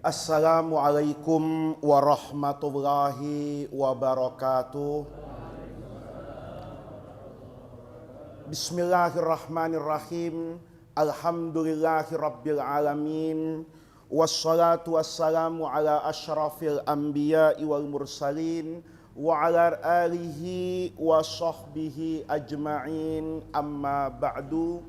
Assalamualaikum warahmatullahi wabarakatuh. Bismillahirrahmanirrahim. Alhamdulillahi rabbil alamin. Wassalatu wassalamu ala ashrafil anbiya'i wal mursalin wa ala alihi wa sahbihi ajma'in, amma ba'du.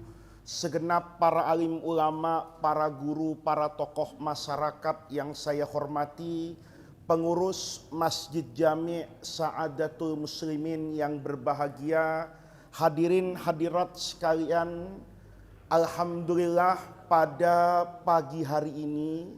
Segenap para alim ulama, para guru, para tokoh masyarakat yang saya hormati, pengurus Masjid Jami' Sa'adatul Muslimin yang berbahagia, hadirin hadirat sekalian, alhamdulillah pada pagi hari ini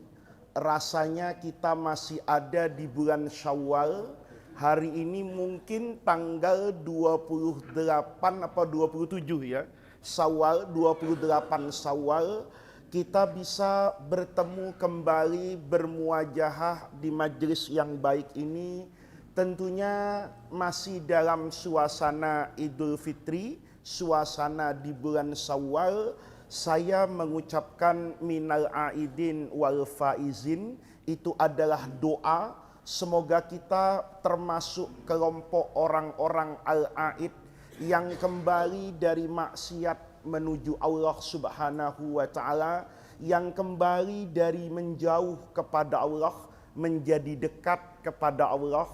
rasanya kita masih ada di bulan Syawal. Hari ini mungkin tanggal 28 apa 27 ya. Syawal, 28 Syawal, kita bisa bertemu kembali bermuajahah di majelis yang baik ini. Tentunya masih dalam suasana Idul Fitri, suasana di bulan Syawal. Saya mengucapkan minal aidin wal faizin, itu adalah doa. Semoga kita termasuk kelompok orang-orang al-aid yang kembali dari maksiat menuju Allah Subhanahu wa ta'ala, yang kembali dari menjauh kepada Allah menjadi dekat kepada Allah.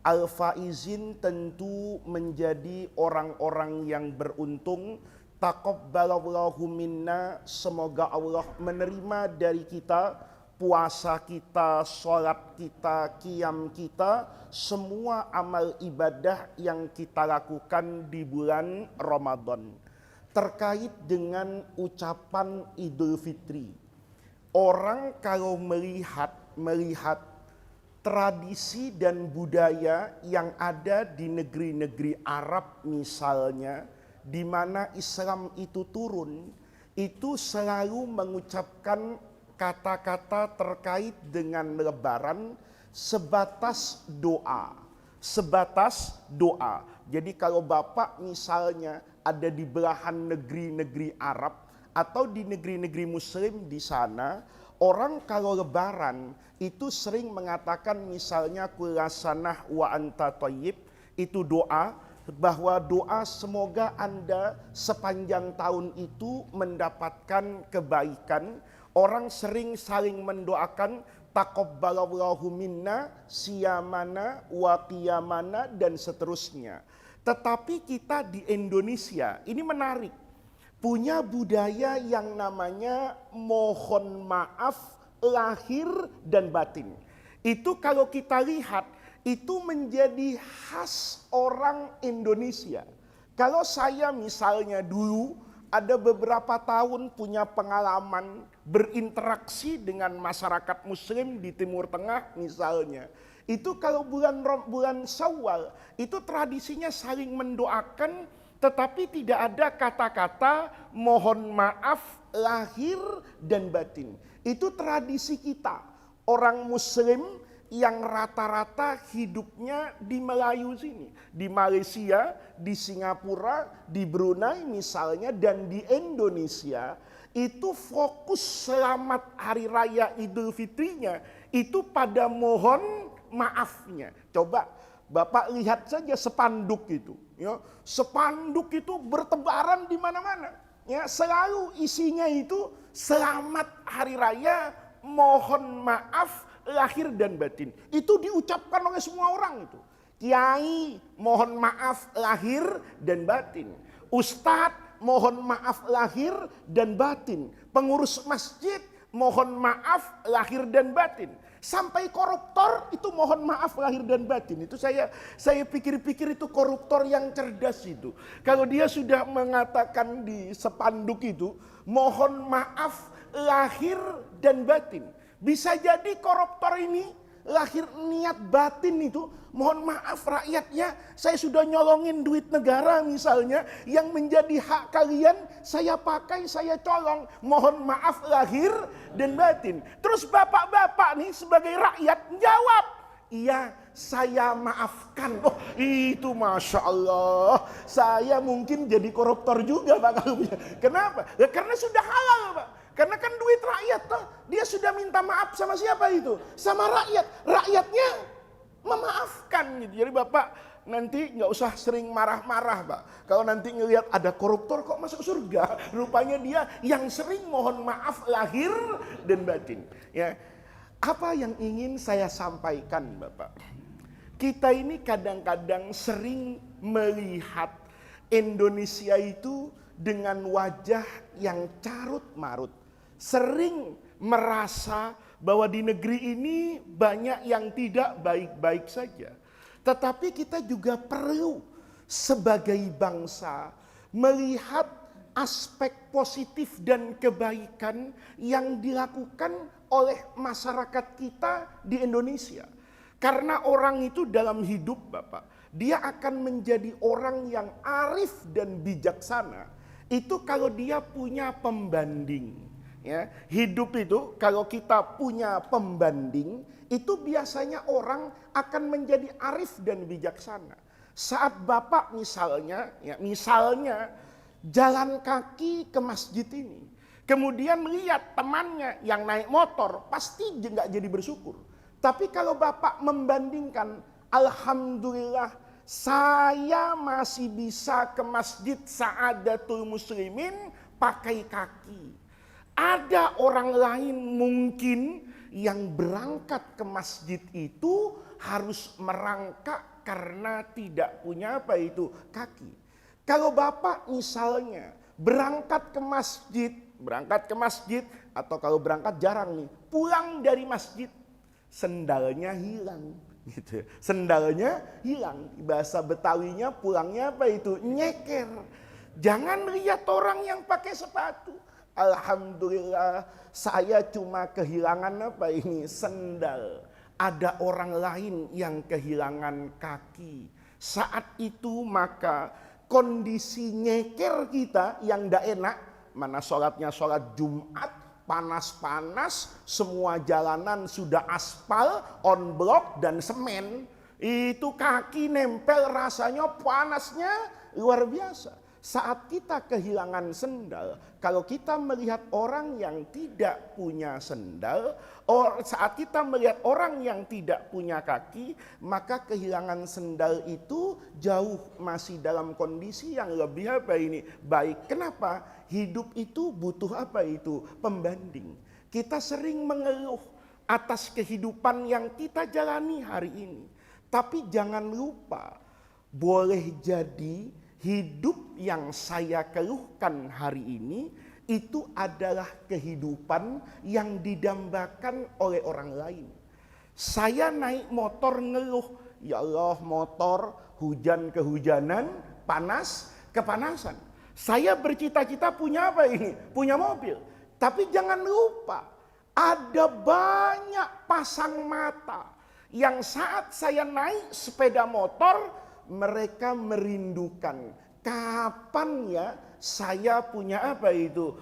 Al-faizin tentu menjadi orang-orang yang beruntung. Taqabbalallahu minna, semoga Allah menerima dari kita puasa kita, sholat kita, qiyam kita, semua amal ibadah yang kita lakukan di bulan Ramadan. Terkait dengan ucapan Idul Fitri, orang kalau melihat tradisi dan budaya yang ada di negeri-negeri Arab misalnya, di mana Islam itu turun, itu selalu mengucapkan kata-kata terkait dengan lebaran sebatas doa. Sebatas doa. Jadi kalau Bapak misalnya ada di belahan negeri-negeri Arab atau di negeri-negeri Muslim di sana, orang kalau lebaran itu sering mengatakan misalnya kulla sanah wa anta thayyib, itu doa, bahwa doa semoga Anda sepanjang tahun itu mendapatkan kebaikan. Orang sering saling mendoakan taqabbalallahu minna siyamana wa qiyamana dan seterusnya. Tetapi kita di Indonesia ini menarik, punya budaya yang namanya mohon maaf lahir dan batin. Itu kalau kita lihat itu menjadi khas orang Indonesia. Kalau saya misalnya dulu ada beberapa tahun punya pengalaman berinteraksi dengan masyarakat Muslim di Timur Tengah misalnya. Itu kalau bulan Syawal, itu tradisinya saling mendoakan, tetapi tidak ada kata-kata mohon maaf lahir dan batin. Itu tradisi kita, orang Muslim yang rata-rata hidupnya di Melayu sini, di Malaysia, di Singapura, di Brunei misalnya, dan di Indonesia, itu fokus selamat hari raya Idul Fitrinya itu pada mohon maafnya. Coba Bapak lihat saja spanduk itu, ya, spanduk itu bertebaran di mana-mana, ya, selalu isinya itu selamat hari raya, mohon maaf lahir dan batin. Itu diucapkan oleh semua orang itu. Kiai mohon maaf lahir dan batin. Ustadz mohon maaf lahir dan batin. Pengurus masjid mohon maaf lahir dan batin. Sampai koruptor itu mohon maaf lahir dan batin. Itu saya pikir-pikir itu koruptor yang cerdas itu. Kalau dia sudah mengatakan di spanduk itu mohon maaf lahir dan batin. Bisa jadi koruptor ini lahir niat batin itu, mohon maaf rakyatnya, saya sudah nyolongin duit negara misalnya, yang menjadi hak kalian saya pakai, saya colong, mohon maaf lahir dan batin. Terus bapak-bapak nih sebagai rakyat jawab, iya saya maafkan. Oh itu Masya Allah, saya mungkin jadi koruptor juga Pak. Kenapa? Ya, karena sudah halal Pak. Karena kan duit rakyat toh. Dia sudah minta maaf sama siapa itu? Sama rakyat. Rakyatnya memaafkan gitu. Jadi Bapak nanti nggak usah sering marah-marah, Pak. Kalau nanti ngelihat ada koruptor kok masuk surga, rupanya dia yang sering mohon maaf lahir dan batin. Ya, apa yang ingin saya sampaikan, Bapak? Kita ini kadang-kadang sering melihat Indonesia itu dengan wajah yang carut marut, sering merasa bahwa di negeri ini banyak yang tidak baik-baik saja. Tetapi kita juga perlu sebagai bangsa melihat aspek positif dan kebaikan yang dilakukan oleh masyarakat kita di Indonesia. Karena orang itu dalam hidup, Bapak, dia akan menjadi orang yang arif dan bijaksana. Itu kalau dia punya pembanding. Ya, hidup itu kalau kita punya pembanding, itu biasanya orang akan menjadi arif dan bijaksana. Saat Bapak misalnya jalan kaki ke masjid ini, kemudian melihat temannya yang naik motor, pasti nggak jadi bersyukur. Tapi kalau Bapak membandingkan, alhamdulillah saya masih bisa ke masjid Sa'adatul Muslimin pakai kaki. Ada orang lain mungkin yang berangkat ke masjid itu harus merangkak karena tidak punya kaki. Kalau Bapak misalnya berangkat ke masjid atau kalau berangkat jarang nih, pulang dari masjid, sendalnya hilang gitu. Sendalnya hilang. Bahasa Betawinya pulangnya nyeker. Jangan lihat orang yang pakai sepatu. Alhamdulillah saya cuma kehilangan sendal. Ada orang lain yang kehilangan kaki. Saat itu maka kondisi nyeker kita yang tidak enak. Mana sholatnya sholat Jumat, panas-panas, semua jalanan sudah aspal, on block dan semen. Itu kaki nempel, rasanya panasnya luar biasa. Saat kita kehilangan sendal, kalau kita melihat orang yang tidak punya sendal, saat kita melihat orang yang tidak punya kaki, maka kehilangan sendal itu jauh masih dalam kondisi yang lebih baik. Kenapa? Hidup itu butuh pembanding. Kita sering mengeluh atas kehidupan yang kita jalani hari ini. Tapi jangan lupa, boleh jadi hidup yang saya keluhkan hari ini itu adalah kehidupan yang didambakan oleh orang lain. Saya naik motor ngeluh, ya Allah motor, hujan kehujanan, panas kepanasan. Saya bercita-cita punya punya mobil. Tapi jangan lupa, ada banyak pasang mata yang saat saya naik sepeda motor, mereka merindukan kapan ya saya punya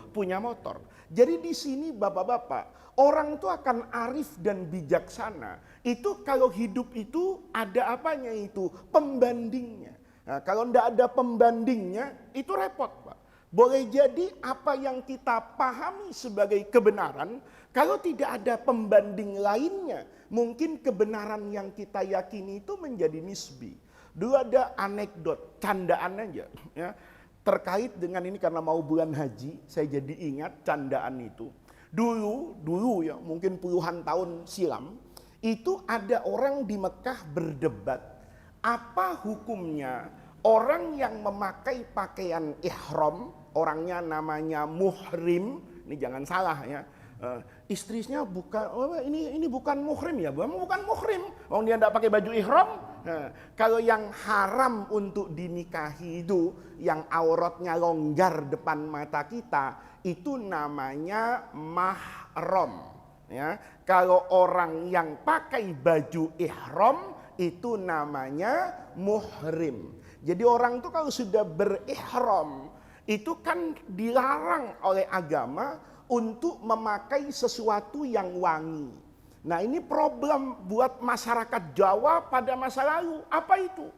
punya motor. Jadi di sini Bapak-bapak, orang itu akan arif dan bijaksana. Itu kalau hidup itu ada pembandingnya. Nah, kalau tidak ada pembandingnya itu repot, Pak. Boleh jadi apa yang kita pahami sebagai kebenaran, kalau tidak ada pembanding lainnya, mungkin kebenaran yang kita yakini itu menjadi nisbi. Dulu ada anekdot, candaan aja ya, terkait dengan ini karena mau bulan haji, saya jadi ingat candaan itu. Dulu ya, mungkin puluhan tahun silam, itu ada orang di Mekah berdebat, apa hukumnya orang yang memakai pakaian ihram, orangnya namanya muhrim, ini jangan salah ya. Istrinya bukan, ini bukan muhrim ya, bukan muhrim, dia tidak pakai baju ihram. Nah, kalau yang haram untuk dinikahi itu, yang auratnya longgar depan mata kita, itu namanya mahram. Ya, kalau orang yang pakai baju ihram itu namanya muhrim. Jadi orang itu kalau sudah berihram itu kan dilarang oleh agama untuk memakai sesuatu yang wangi. Nah ini problem buat masyarakat Jawa pada masa lalu. Apa itu?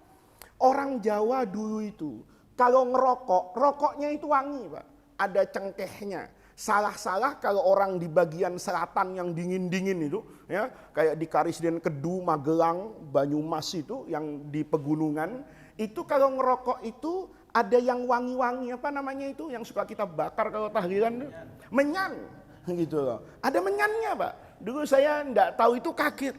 Orang Jawa dulu itu kalau ngerokok, rokoknya itu wangi, Pak. Ada cengkehnya. Salah-salah kalau orang di bagian selatan yang dingin-dingin itu, ya, kayak di Karisden Kedu, Magelang, Banyumas itu yang di pegunungan, itu kalau ngerokok itu ada yang wangi-wangi, apa namanya itu yang suka kita bakar kalau tahlilan, menyan, gitu loh. Ada menyannya, Pak. Dulu saya enggak tahu itu, kaget.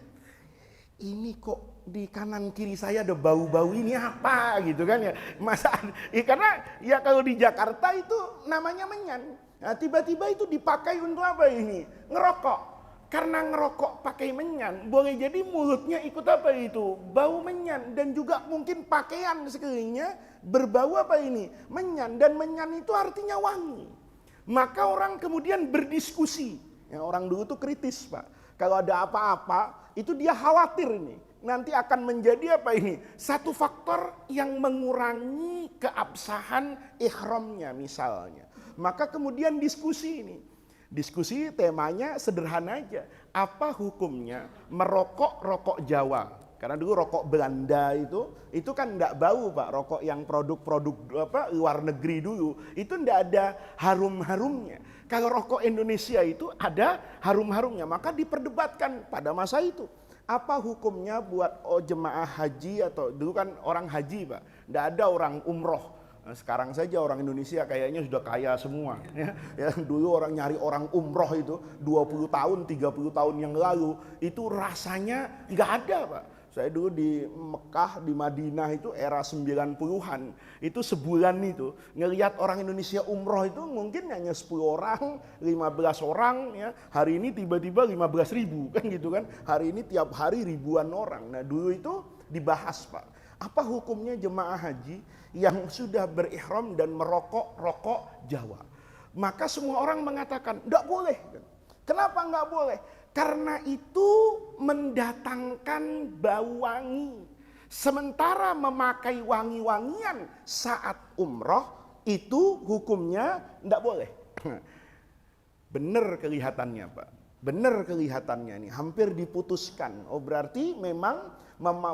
Ini kok di kanan kiri saya ada bau-bau, ini apa gitu kan ya. Masa karena ya kalau di Jakarta itu namanya menyan. Nah, tiba-tiba itu dipakai untuk apa ini? Ngerokok. Karena ngerokok pakai menyan, boleh jadi mulutnya ikut apa itu? Bau menyan. Dan juga mungkin pakaian sekelilingnya berbau apa ini? Menyan. Dan menyan itu artinya wangi. Maka orang kemudian berdiskusi. Ya, orang dulu tuh kritis, Pak. Kalau ada apa-apa, itu dia khawatir ini. Nanti akan menjadi apa ini? Satu faktor yang mengurangi keabsahan ihramnya misalnya. Maka kemudian diskusi ini. Diskusi temanya sederhana aja. Apa hukumnya merokok rokok Jawa? Karena dulu rokok Belanda itu kan enggak bau, Pak. Rokok yang produk-produk luar negeri dulu, itu enggak ada harum-harumnya. Kalau rokok Indonesia itu ada harum-harumnya. Maka diperdebatkan pada masa itu. Apa hukumnya buat jemaah haji, atau dulu kan orang haji, Pak. Enggak ada orang umroh. Nah, sekarang saja orang Indonesia kayaknya sudah kaya semua. Ya, dulu orang nyari orang umroh itu 20 tahun, 30 tahun yang lalu, itu rasanya nggak ada, Pak. Saya dulu di Mekah, di Madinah itu era 90-an. Itu sebulan itu, ngelihat orang Indonesia umroh itu mungkin hanya 10 orang, 15 orang. Ya. Hari ini tiba-tiba 15.000, kan gitu kan. Hari ini tiap hari ribuan orang. Nah dulu itu dibahas, Pak. Apa hukumnya jemaah haji yang sudah berihram dan merokok rokok Jawa? Maka semua orang mengatakan, enggak boleh. Kenapa enggak boleh? Karena itu mendatangkan bau wangi. Sementara memakai wangi-wangian saat umroh, itu hukumnya enggak boleh. Benar kelihatannya, Pak. Benar kelihatannya nih, hampir diputuskan. Oh berarti memang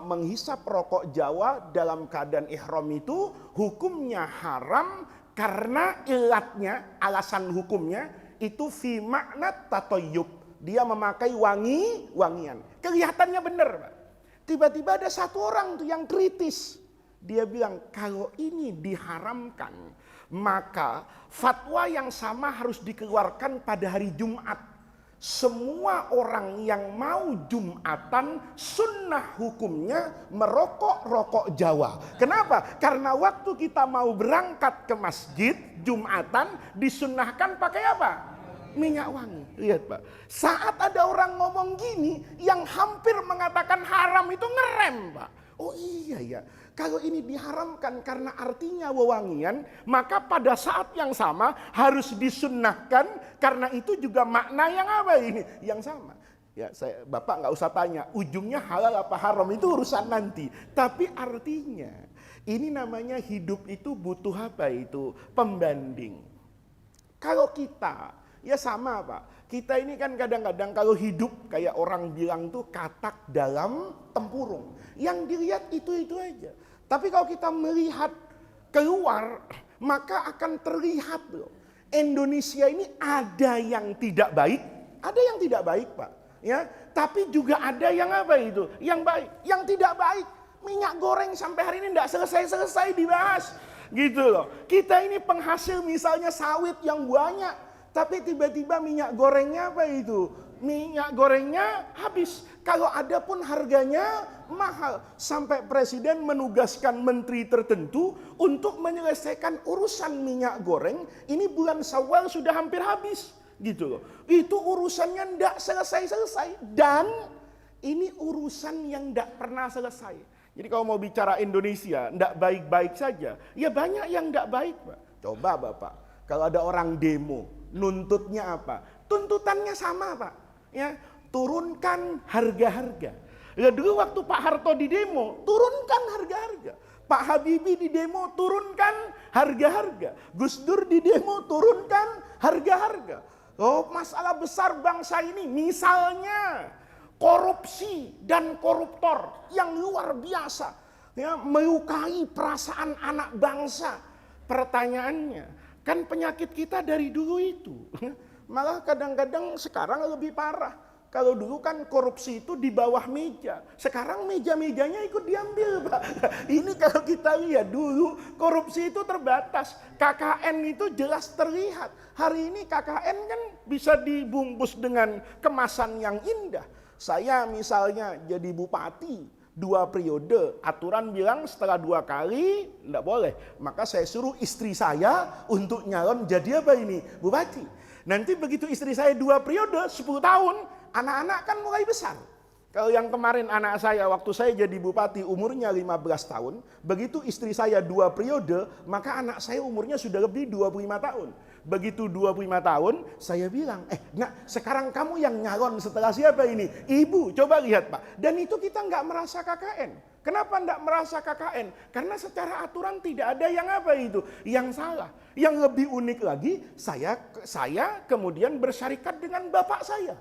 menghisap rokok Jawa dalam keadaan ihram itu hukumnya haram, karena ilatnya, alasan hukumnya itu fi makna tatoyub. Dia memakai wangi-wangian. Kelihatannya benar, Pak. Tiba-tiba ada satu orang tuh yang kritis. Dia bilang, kalau ini diharamkan, maka fatwa yang sama harus dikeluarkan pada hari Jumat. Semua orang yang mau Jumatan, sunnah hukumnya merokok rokok Jawa. Kenapa? Karena waktu kita mau berangkat ke masjid Jumatan, disunnahkan pakai apa? Minyak wangi. Lihat, Pak. Saat ada orang ngomong gini, yang hampir mengatakan haram itu ngerem, Pak. Oh iya ya, kalau ini diharamkan karena artinya wewangian, maka pada saat yang sama harus disunnahkan, karena itu juga makna yang apa ini? Yang sama. Ya, Bapak nggak usah tanya, ujungnya halal apa haram itu urusan nanti. Tapi artinya, ini namanya hidup itu butuh apa itu? Pembanding. Kalau kita, ya sama, Pak. Kita ini kan kadang-kadang kalau hidup kayak orang bilang tuh katak dalam tempurung. Yang dilihat itu aja. Tapi kalau kita melihat keluar, maka akan terlihat loh. Indonesia ini ada yang tidak baik, ada yang tidak baik, Pak. Ya, tapi juga ada yang apa itu? Yang baik, yang tidak baik. Minyak goreng sampai hari ini tidak selesai-selesai dibahas. Gitu loh. Kita ini penghasil misalnya sawit yang banyak. Tapi tiba-tiba minyak gorengnya apa itu? Minyak gorengnya habis. Kalau ada pun harganya mahal. Sampai presiden menugaskan menteri tertentu untuk menyelesaikan urusan minyak goreng. Ini bulan Syawal sudah hampir habis. Gitu loh. Itu urusannya tidak selesai-selesai. Dan ini urusan yang tidak pernah selesai. Jadi kalau mau bicara Indonesia, tidak baik-baik saja. Ya banyak yang tidak baik, Pak. Coba Bapak, kalau ada orang demo, nuntutnya apa? Tuntutannya sama, Pak. Ya, turunkan harga-harga. Ya, dulu waktu Pak Harto di demo, turunkan harga-harga. Pak Habibie di demo, turunkan harga-harga. Gus Dur di demo, turunkan harga-harga. Oh, masalah besar bangsa ini, misalnya korupsi dan koruptor yang luar biasa, ya, melukai perasaan anak bangsa. Pertanyaannya, Kan penyakit kita dari dulu itu. Malah kadang-kadang sekarang lebih parah. Kalau dulu kan korupsi itu di bawah meja. Sekarang meja-mejanya ikut diambil, Pak. Ini kalau kita lihat dulu korupsi itu terbatas. KKN itu jelas terlihat. Hari ini KKN kan bisa dibungkus dengan kemasan yang indah. Saya misalnya jadi bupati 2 periode, aturan bilang setelah 2 kali enggak boleh. Maka saya suruh istri saya untuk nyalon jadi apa ini? Bupati. Nanti begitu istri saya 2 periode, 10 tahun, anak-anak kan mulai besar. Kalau yang kemarin anak saya waktu saya jadi bupati umurnya 15 tahun, begitu istri saya 2 periode, maka anak saya umurnya sudah lebih 25 tahun. Begitu 25 tahun, saya bilang, nak sekarang kamu yang nyalon setelah siapa ini? Ibu, coba lihat Pak. Dan itu kita nggak merasa KKN. Kenapa nggak merasa KKN? Karena secara aturan tidak ada yang apa itu? Yang salah. Yang lebih unik lagi, saya kemudian bersyarikat dengan bapak saya.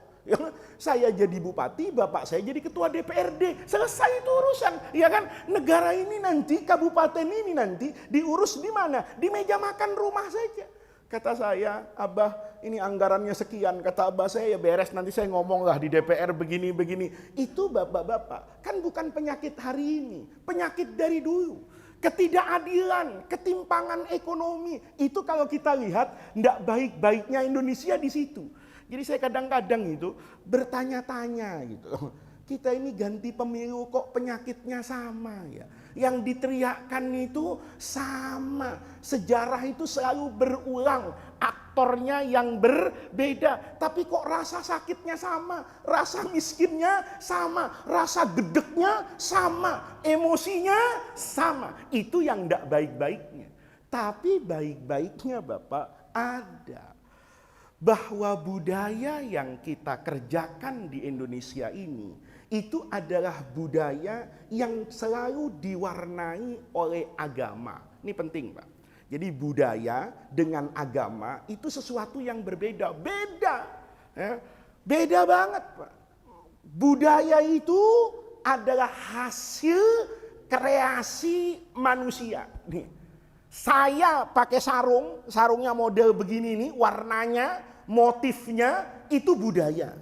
Saya jadi bupati, bapak saya jadi ketua DPRD. Selesai itu urusan, ya kan? Negara ini nanti, kabupaten ini nanti diurus di mana? Di meja makan rumah saja. Kata saya, Abah ini anggarannya sekian. Kata Abah saya, ya beres nanti saya ngomong lah di DPR begini-begini. Itu bapak-bapak, kan bukan penyakit hari ini. Penyakit dari dulu. Ketidakadilan, ketimpangan ekonomi. Itu kalau kita lihat, tidak baik-baiknya Indonesia di situ. Jadi saya kadang-kadang itu bertanya-tanya gitu. Kita ini ganti pemilu kok penyakitnya sama ya. Yang diteriakkan itu sama. Sejarah itu selalu berulang. Aktornya yang berbeda. Tapi kok rasa sakitnya sama. Rasa miskinnya sama. Rasa gedeknya sama. Emosinya sama. Itu yang tidak baik-baiknya. Tapi baik-baiknya Bapak ada. Bahwa budaya yang kita kerjakan di Indonesia ini itu adalah budaya yang selalu diwarnai oleh agama. Ini penting Pak. Jadi budaya dengan agama itu sesuatu yang berbeda. Beda. Ya. Beda banget Pak. Budaya itu adalah hasil kreasi manusia. Nih. Saya pakai sarung, sarungnya model begini nih, warnanya, motifnya, itu budaya.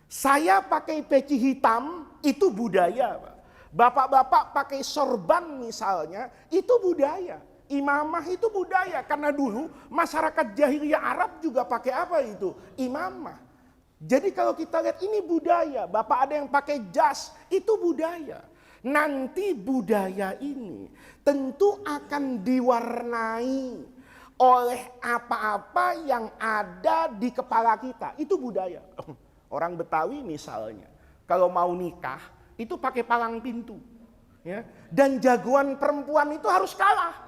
Saya pakai peci hitam, itu budaya. Bapak-bapak pakai sorban misalnya, itu budaya. Imamah itu budaya, karena dulu masyarakat jahiliyah Arab juga pakai apa itu? Imamah. Jadi kalau kita lihat ini budaya, bapak ada yang pakai jas, itu budaya. Nanti budaya ini tentu akan diwarnai oleh apa-apa yang ada di kepala kita. Itu budaya. Orang Betawi misalnya, kalau mau nikah itu pakai palang pintu. Ya. Dan jagoan perempuan itu harus kalah.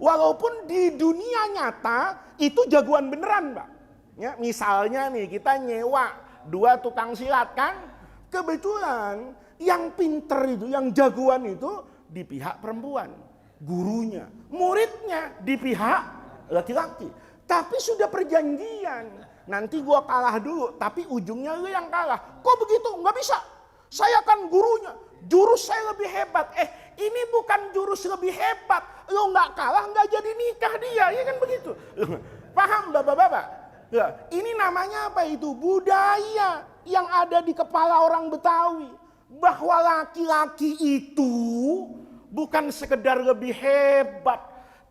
Walaupun di dunia nyata itu jagoan beneran, Pak. Ya, misalnya nih kita nyewa 2 tukang silat kan, kebetulan yang pinter itu, yang jagoan itu di pihak perempuan, gurunya, muridnya di pihak laki-laki. Tapi sudah perjanjian, nanti gua kalah dulu, tapi ujungnya lu yang kalah. Kok begitu? Nggak bisa. Saya kan gurunya, jurus saya lebih hebat. Ini bukan jurus lebih hebat. Lu nggak kalah, nggak jadi nikah dia, ya kan begitu. Paham bapak-bapak? Ya, ini namanya apa itu? Budaya yang ada di kepala orang Betawi. Bahwa laki-laki itu bukan sekedar lebih hebat,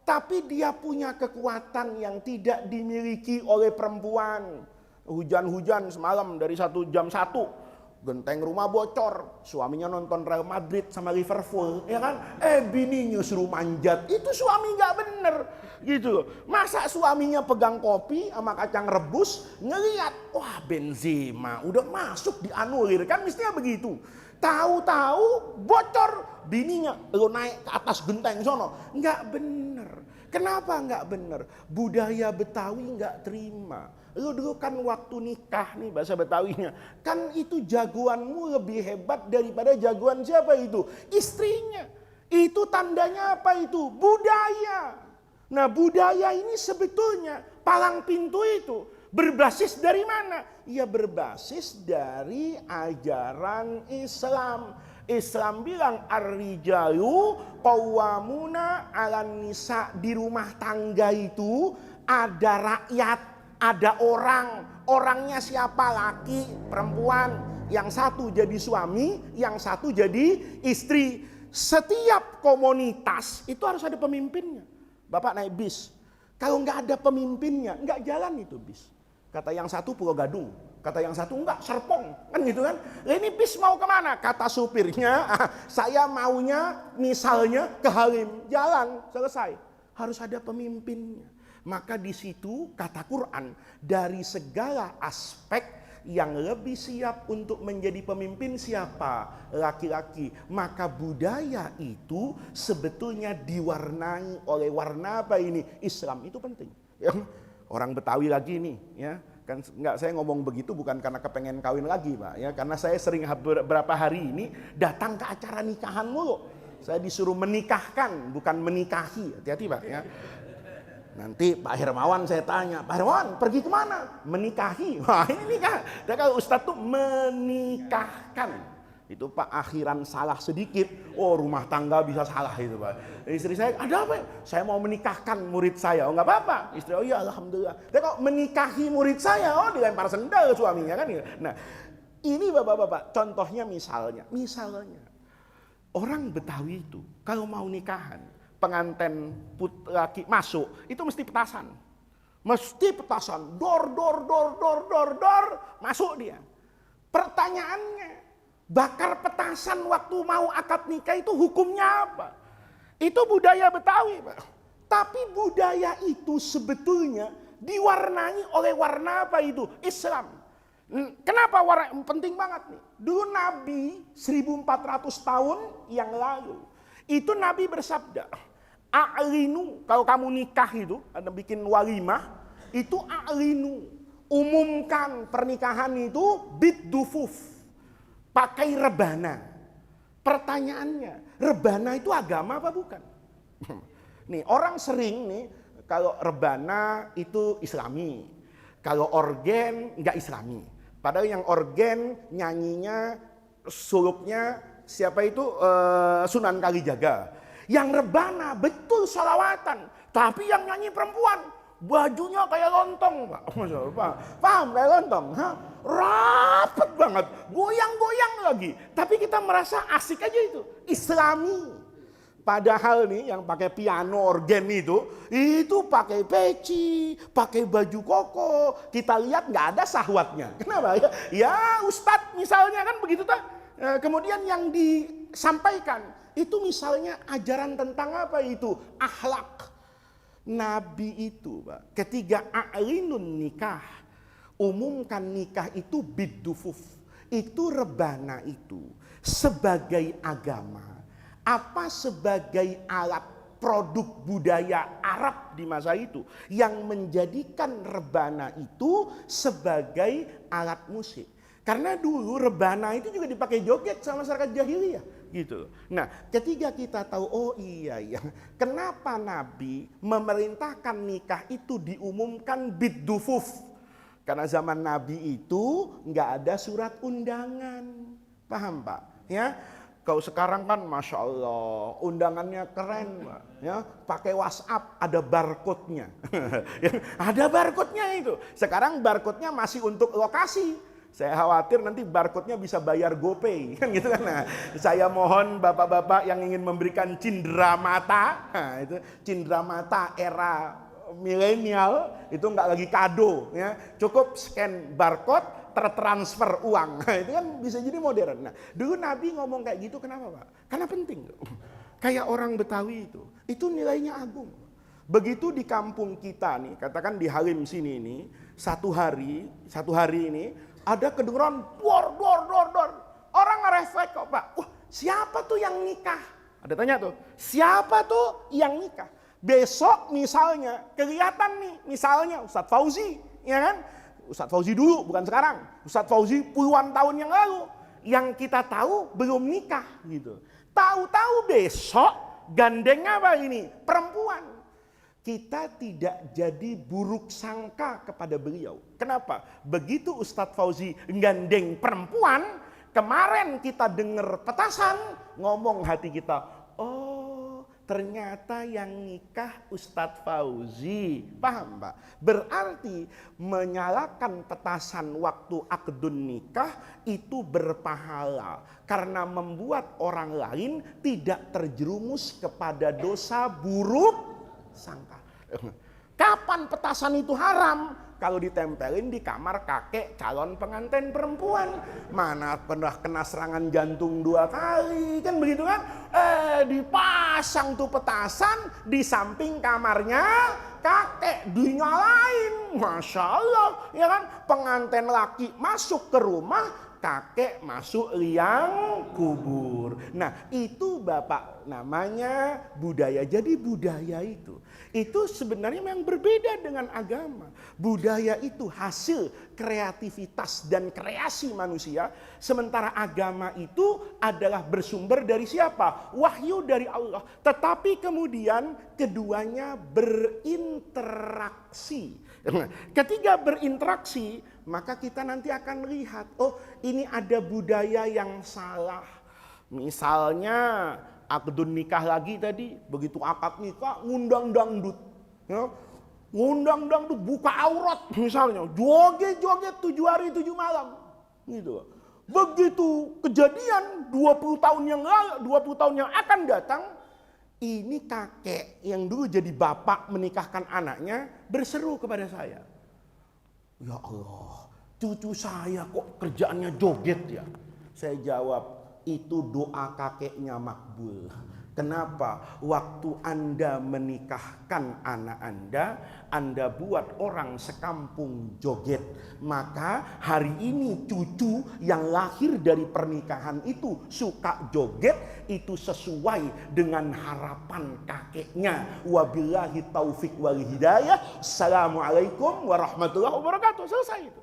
tapi dia punya kekuatan yang tidak dimiliki oleh perempuan. Hujan-hujan semalam dari 1 jam 1, genteng rumah bocor, suaminya nonton Real Madrid sama Liverpool, ya kan? Bininya suruh manjat, itu suami nggak bener, gitu. Masa suaminya pegang kopi sama kacang rebus, ngeliat, wah Benzema udah masuk dianulir, kan mestinya begitu. Tahu-tahu bocor, bininya lo naik ke atas genteng sono, nggak bener. Kenapa nggak bener? Budaya Betawi nggak terima. Lo dulu kan waktu nikah nih bahasa Betawinya, kan itu jagoanmu lebih hebat daripada jagoan siapa itu? Istrinya. Itu tandanya apa itu? Budaya. Nah budaya ini sebetulnya palang pintu itu berbasis dari mana? Ya berbasis dari ajaran Islam. Islam bilang ar-rijalu qawwamuna 'alan nisa, di rumah tangga itu ada rakyat, ada orangnya siapa, laki, perempuan, yang satu jadi suami, yang satu jadi istri. Setiap komunitas itu harus ada pemimpinnya. Bapak naik bis, kalau nggak ada pemimpinnya, nggak jalan itu bis. Kata yang satu Pulau Gadung, kata yang satu enggak, Serpong, kan gitu kan. Ini bis mau kemana? Kata supirnya, saya maunya misalnya ke Halim, jalan, selesai. Harus ada pemimpinnya. Maka di situ kata Quran, dari segala aspek yang lebih siap untuk menjadi pemimpin siapa? Laki-laki. Maka budaya itu sebetulnya diwarnai oleh warna apa ini? Islam itu penting. Ya. Orang Betawi lagi nih, ya kan, nggak, saya ngomong begitu bukan karena kepengen kawin lagi, Pak, ya, karena saya sering beberapa hari ini datang ke acara nikahan mulu. Saya disuruh menikahkan, bukan menikahi. Hati-hati, Pak, ya. Nanti Pak Hermawan saya tanya, Pak Hermawan pergi kemana? Menikahi. Wah, ini nikah. Dan kalau Ustadz tuh menikahkan. Itu Pak akhiran salah sedikit, oh rumah tangga bisa salah itu, Pak. Istri saya, ada apa? Saya mau menikahkan murid saya. Oh nggak apa-apa. Istri, oh iya alhamdulillah. Dan kalau menikahi murid saya, oh dilempar sendal suaminya kan. Nah, ini bapak-bapak, contohnya misalnya orang Betawi itu kalau mau nikahan, pengantin laki masuk itu mesti petasan, dor, masuk dia. Pertanyaannya, bakar petasan waktu mau akad nikah itu hukumnya apa? Itu budaya Betawi, Pak. Tapi budaya itu sebetulnya diwarnai oleh warna apa itu? Islam. Kenapa warna penting banget nih? Dulu Nabi 1400 tahun yang lalu itu Nabi bersabda, a'linu, kalau kamu nikah itu, ada bikin walimah, itu a'linu, umumkan pernikahan itu bid-dufuf, pakai rebana. Pertanyaannya, rebana itu agama apa bukan? Nih, orang sering nih, kalau rebana itu Islami, kalau organ nggak Islami. Padahal yang organ nyanyinya, suluknya siapa itu? Sunan Kalijaga. Yang rebana betul salawatan, tapi yang nyanyi perempuan, bajunya kayak lontong, Pak. Paham kayak lontong? Rapet banget, goyang-goyang lagi. Tapi kita merasa asik aja itu, Islami. Padahal nih yang pakai piano organ itu pakai peci, pakai baju koko. Kita lihat nggak ada sahwatnya. Kenapa? Ya Ustadz misalnya kan begitu tak. Kemudian yang disampaikan itu misalnya ajaran tentang apa itu? Akhlak. Nabi itu, Pak, ketika a'linun nikah, umumkan nikah itu bid-dufuf. Itu rebana itu sebagai agama. Apa sebagai alat produk budaya Arab di masa itu yang menjadikan rebana itu sebagai alat musik. Karena dulu rebana itu juga dipakai joget sama masyarakat jahiliyah gitu. Nah, ketika kita tahu, oh iya ya, kenapa Nabi memerintahkan nikah itu diumumkan bid-dufuf? Karena zaman Nabi itu nggak ada surat undangan, paham Pak? Ya. Kalau sekarang kan Masya Allah undangannya keren, Pak. Ya, pakai WhatsApp ada barcode-nya. Ada barcode-nya itu. Sekarang barcode-nya masih untuk lokasi. Saya khawatir nanti barcode-nya bisa bayar GoPay kan gitu kan. Nah, saya mohon bapak-bapak yang ingin memberikan cindera mata, nah, itu cindera mata era milenial itu nggak lagi kado ya. Cukup scan barcode tertransfer uang. Nah, itu kan bisa jadi modern. Nah, dulu Nabi ngomong kayak gitu kenapa, Pak? Karena penting. Kayak orang Betawi itu nilainya agung. Begitu di kampung kita nih, katakan di Halim sini ini, satu hari ini ada kedengeran dor. Orang ngerefleks kok, Pak. Wah, siapa tuh yang nikah? Ada tanya tuh, siapa tuh yang nikah? Besok misalnya kelihatan nih, misalnya Ustadz Fauzi, ya kan? Ustadz Fauzi dulu, bukan sekarang. Ustadz Fauzi puluhan tahun yang lalu. Yang kita tahu belum nikah gitu. Tahu-tahu besok gandeng apa ini? Perempuan. Kita tidak jadi buruk sangka kepada beliau. Kenapa? Begitu Ustadz Fauzi gandeng perempuan, kemarin kita dengar petasan, ngomong hati kita, oh ternyata yang nikah Ustadz Fauzi. Paham Pak? Berarti menyalakan petasan waktu akdun nikah itu berpahala. Karena membuat orang lain tidak terjerumus kepada dosa buruk sangka. Kapan petasan itu haram? Kalau ditempelin di kamar kakek calon pengantin perempuan. Mana pernah kena serangan jantung 2 kali, kan begitu kan? Dipasang tuh petasan di samping kamarnya kakek, dinyalain. Masya Allah, ya kan? Pengantin laki masuk ke rumah, kakek masuk liang kubur. Nah itu Bapak namanya budaya. Jadi budaya itu sebenarnya memang berbeda dengan agama. Budaya itu hasil kreativitas dan kreasi manusia. Sementara agama itu adalah bersumber dari siapa? Wahyu dari Allah. Tetapi kemudian keduanya berinteraksi. Ketika berinteraksi, maka kita nanti akan lihat, oh ini ada budaya yang salah. Misalnya akdun nikah lagi tadi, begitu akad nikah ngundang dangdut, ya. Ngundang dangdut buka aurat misalnya, joget-joget 7 hari 7 malam, gitu. Begitu kejadian 20 tahun yang lalu, 20 tahun yang akan datang, ini kakek yang dulu jadi bapak menikahkan anaknya berseru kepada saya, ya Allah, cucu saya kok kerjaannya joget ya. Saya jawab, itu doa kakeknya makbul. Kenapa? Waktu Anda menikahkan anak Anda buat orang sekampung joget. Maka hari ini cucu yang lahir dari pernikahan itu suka joget, itu sesuai dengan harapan kakeknya. Wabillahi taufik wal hidayah. Assalamualaikum warahmatullahi wabarakatuh. Selesai itu.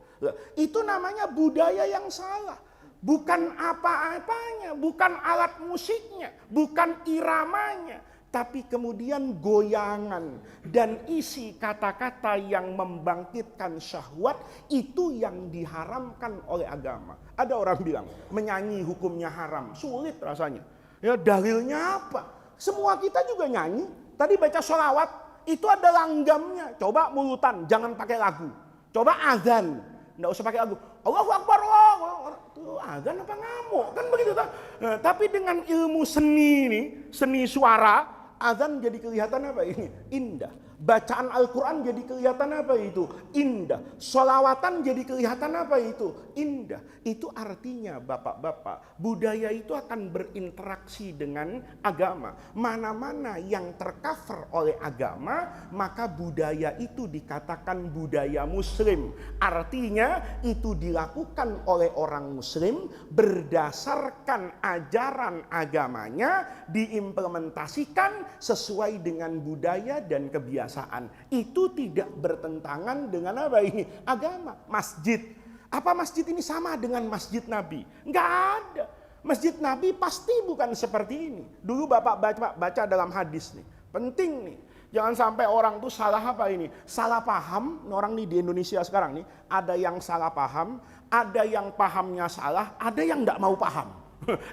Itu namanya budaya yang salah. Bukan apa-apanya, bukan alat musiknya, bukan iramanya, tapi kemudian goyangan dan isi kata-kata yang membangkitkan syahwat itu yang diharamkan oleh agama. Ada orang bilang menyanyi hukumnya haram, sulit rasanya. Ya dalilnya apa? Semua kita juga nyanyi. Tadi baca sholawat itu ada langgamnya. Coba mulutan, jangan pakai lagu. Coba azan, nggak usah pakai lagu. Allahu Akbar, Allahu Akbar. Tuh azan apa ngamuk kan begitu kan? Nah, tapi dengan ilmu seni ini, seni suara, azan jadi kelihatan apa ini? Indah. Bacaan Al-Quran jadi kelihatan apa itu? Indah. Sholawatan jadi kelihatan apa itu? Indah. Itu artinya bapak-bapak, budaya itu akan berinteraksi dengan agama. Mana-mana yang tercover oleh agama, maka budaya itu dikatakan budaya muslim. Artinya itu dilakukan oleh orang muslim berdasarkan ajaran agamanya, diimplementasikan sesuai dengan budaya dan kebiasaan. Itu tidak bertentangan dengan apa ini? Agama. Masjid. Apa masjid ini sama dengan masjid Nabi? Enggak ada. Masjid Nabi pasti bukan seperti ini. Dulu Bapak baca dalam hadis nih. Penting nih. Jangan sampai orang tuh salah apa ini? Salah paham. Orang nih di Indonesia sekarang nih. Ada yang salah paham. Ada yang pahamnya salah. Ada yang enggak mau paham.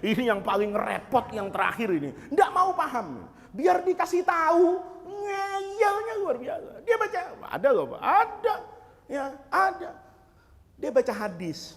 Ini yang paling repot yang terakhir ini. Enggak mau paham. Biar dikasih tahu. Ngeyelnya luar biasa. Dia baca, ada loh Pak, ada. Ya, ada. Dia baca hadis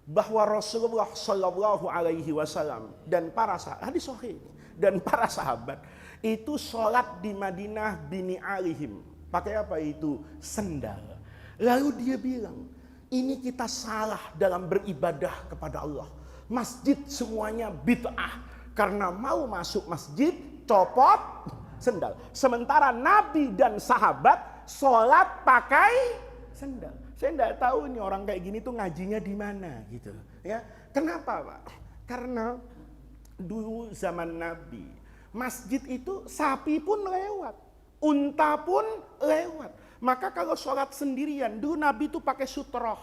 bahwa Rasulullah Shallallahu Alaihi Wasallam dan para sahabat, hadis sahih, dan para sahabat itu sholat di Madinah bini alihim. Pakai apa itu? Sendal. Lalu dia bilang, ini kita salah dalam beribadah kepada Allah. Masjid semuanya bid'ah. Karena mau masuk masjid, copot sendal. Sementara Nabi dan sahabat sholat pakai sendal. Saya tidak tahu nih orang kayak gini tuh ngajinya di mana gitu. Ya, kenapa Pak? Karena dulu zaman Nabi, masjid itu sapi pun lewat, unta pun lewat. Maka kalau sholat sendirian, dulu Nabi itu pakai sutroh,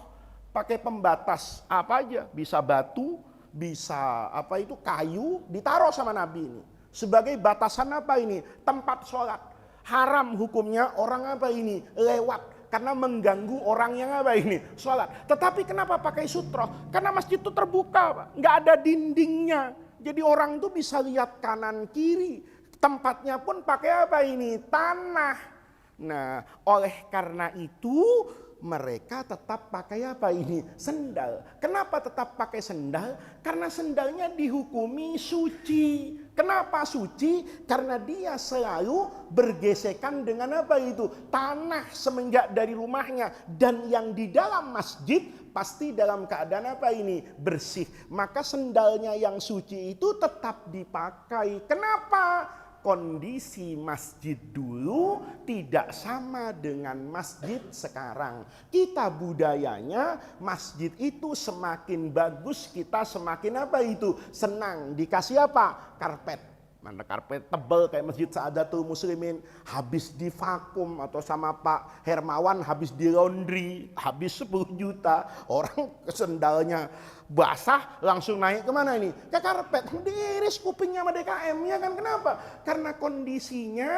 pakai pembatas apa aja, bisa batu, bisa apa itu kayu, ditaruh sama Nabi ini. Sebagai batasan apa ini? Tempat sholat. Haram hukumnya orang apa ini? Lewat. Karena mengganggu orang yang apa ini? Sholat. Tetapi kenapa pakai sutroh? Karena masjid itu terbuka Pak. Nggak ada dindingnya. Jadi orang itu bisa lihat kanan kiri. Tempatnya pun pakai apa ini? Tanah. Nah, oleh karena itu mereka tetap pakai apa ini? Sendal. Kenapa tetap pakai sendal? Karena sendalnya dihukumi suci. Kenapa suci? Karena dia selalu bergesekan dengan apa itu? Tanah semenjak dari rumahnya. Dan yang di dalam masjid pasti dalam keadaan apa ini? Bersih. Maka sendalnya yang suci itu tetap dipakai. Kenapa? Kondisi masjid dulu tidak sama dengan masjid sekarang. Kita budayanya masjid itu semakin bagus, kita semakin apa itu? Senang. Dikasih apa? Karpet. Mana karpet tebal kayak Masjid Saadatul Muslimin, habis di vakum, atau sama Pak Hermawan habis di laundry, habis 10 juta. Orang sendalnya basah langsung naik kemana ini? Ke karpet, diiris kupingnya sama DKM, ya kan? Kenapa? Karena kondisinya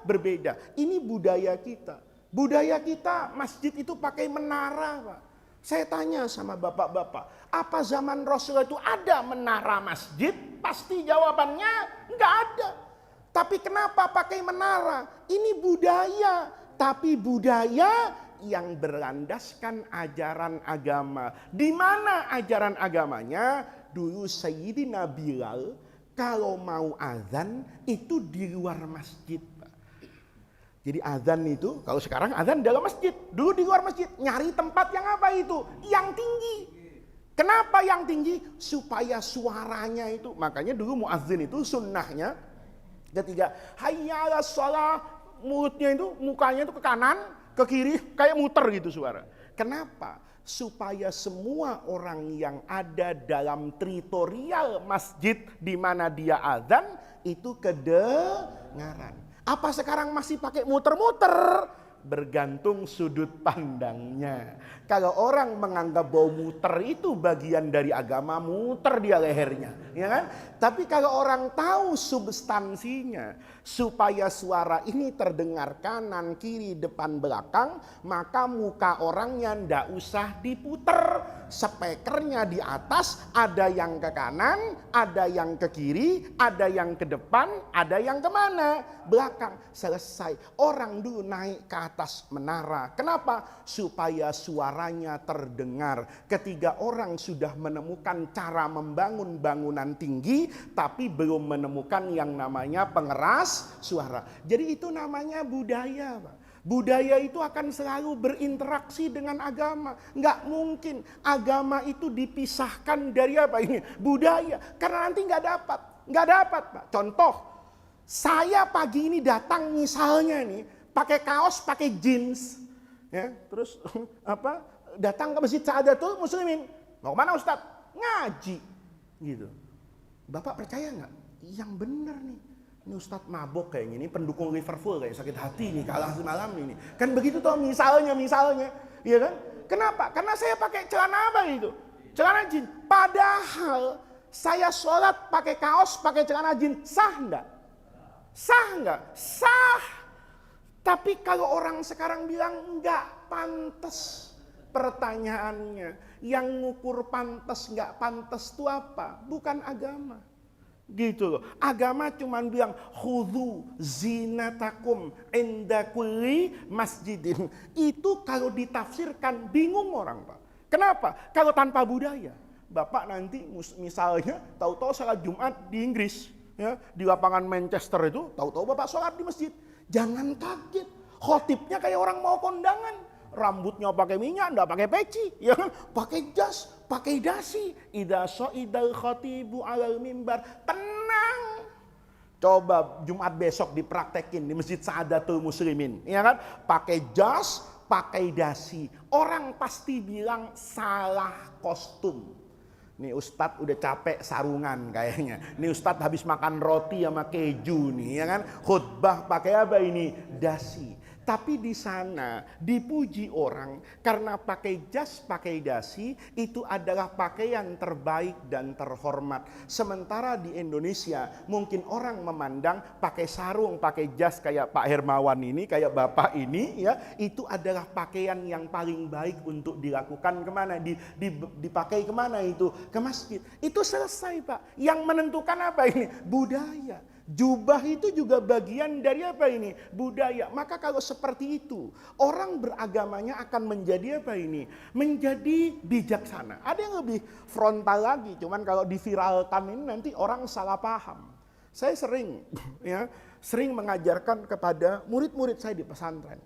berbeda. Ini budaya kita. Budaya kita masjid itu pakai menara, Pak. Saya tanya sama bapak-bapak, apa zaman Rasul itu ada menara masjid? Pasti jawabannya enggak ada. Tapi kenapa pakai menara? Ini budaya, tapi budaya yang berlandaskan ajaran agama. Di mana ajaran agamanya? Dulu Sayyidina Bilal kalau mau azan itu di luar masjid. Jadi azan itu, kalau sekarang azan dalam masjid, dulu di luar masjid, nyari tempat yang apa itu? Yang tinggi. Kenapa yang tinggi? Supaya suaranya itu, makanya dulu muazzin itu sunnahnya ketika hayya 'alas shalah, mulutnya itu, mukanya itu ke kanan, ke kiri, kayak muter gitu suara. Kenapa? Supaya semua orang yang ada dalam teritorial masjid di mana dia azan itu kedengaran. Apa sekarang masih pakai muter-muter? Bergantung sudut pandangnya. Kalau orang menganggap bahwa muter itu bagian dari agama, muter dia lehernya, ya kan? Tapi kalau orang tahu substansinya, supaya suara ini terdengar kanan, kiri, depan, belakang, maka muka orangnya ndak usah diputer. Spekernya di atas, ada yang ke kanan, ada yang ke kiri, ada yang ke depan, ada yang kemana? Belakang. Selesai. Orang dulu naik ke atas menara. Kenapa? Supaya suaranya terdengar. Ketika orang sudah menemukan cara membangun bangunan tinggi, tapi belum menemukan yang namanya pengeras suara. Jadi itu namanya budaya, Pak. Budaya itu akan selalu berinteraksi dengan agama. Nggak mungkin agama itu dipisahkan dari apa ini? Budaya. Karena nanti nggak dapat, Pak. Contoh, saya pagi ini datang misalnya nih, pakai kaos, pakai jeans, ya, terus apa? Datang ke Masjid Saadatul Muslimin. Mau kemana Ustadz? Ngaji, gitu. Bapak percaya nggak? Yang benar nih. Ini Ustadz mabok kayak gini, pendukung Liverpool kayak sakit hati nih, kalah semalam ini. Kan begitu toh misalnya, iya kan? Kenapa? Karena saya pakai celana apa itu? Celana jeans. Padahal saya sholat pakai kaos, pakai celana jeans, sah enggak? Sah enggak? Sah. Tapi kalau orang sekarang bilang enggak pantas, pertanyaannya, yang ngukur pantas enggak pantas itu apa? Bukan agama. Gitu loh. Agama cuman bilang khudhu zinatakum inda kulli masjidin. Itu kalau ditafsirkan bingung orang, Pak. Kenapa? Kalau tanpa budaya. Bapak nanti misalnya tahu-tahu salat Jumat di Inggris, ya, di lapangan Manchester itu, tahu-tahu Bapak sholat di masjid. Jangan kaget. Khotibnya kayak orang mau kondangan. Rambutnya pakai minyak, enggak pakai peci, ya kan? Pakai jas, pakai dasi. Idza sa'idal khatibu 'alal mimbar. Tenang. Coba Jumat besok dipraktekin di Masjid Saadatul Muslimin, ya kan? Pakai jas, pakai dasi. Orang pasti bilang salah kostum. Nih Ustadz udah capek sarungan kayaknya. Nih Ustadz habis makan roti sama keju nih, ya kan? Khutbah pakai apa ini? Dasi. Tapi di sana dipuji orang karena pakai jas, pakai dasi itu adalah pakaian terbaik dan terhormat. Sementara di Indonesia mungkin orang memandang pakai sarung, pakai jas kayak Pak Hermawan ini, kayak Bapak ini, ya, itu adalah pakaian yang paling baik untuk dilakukan kemana? Dipakai kemana itu? Ke masjid. Itu selesai, Pak. Yang menentukan apa ini? Budaya. Jubah itu juga bagian dari apa ini? Budaya. Maka kalau seperti itu, orang beragamanya akan menjadi apa ini? Menjadi bijaksana. Ada yang lebih frontal lagi, cuman kalau diviralkan ini nanti orang salah paham. Saya sering sering mengajarkan kepada murid-murid saya di pesantren.